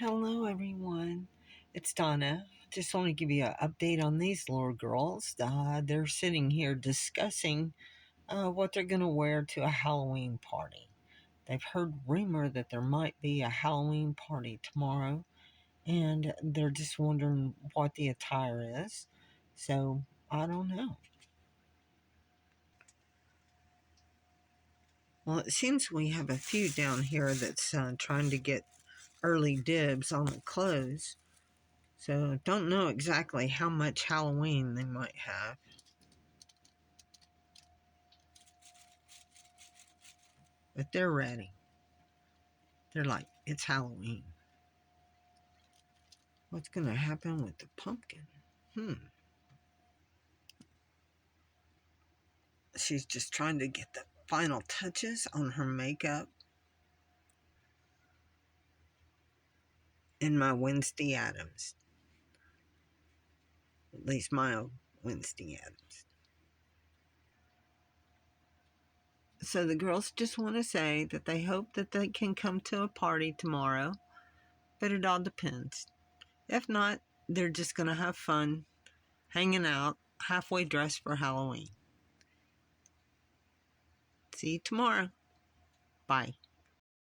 Hello, everyone. It's Donna. Just want to give you an update on these little girls. They're sitting here discussing what they're going to wear to a Halloween party. They've heard rumor that there might be a Halloween party tomorrow, and they're just wondering what the attire is. So, I don't know. Well, it seems we have a few down here that's trying to get early dibs on the clothes. So don't know exactly how much Halloween they might have. But they're ready. They're like, it's Halloween. What's going to happen with the pumpkin? She's just trying to get the final touches on her makeup in my Wednesday Addams. At least my Wednesday Addams. So the girls just want to say that they hope that they can come to a party tomorrow, but it all depends. If not, they're just going to have fun hanging out, halfway dressed for Halloween. See you tomorrow. Bye.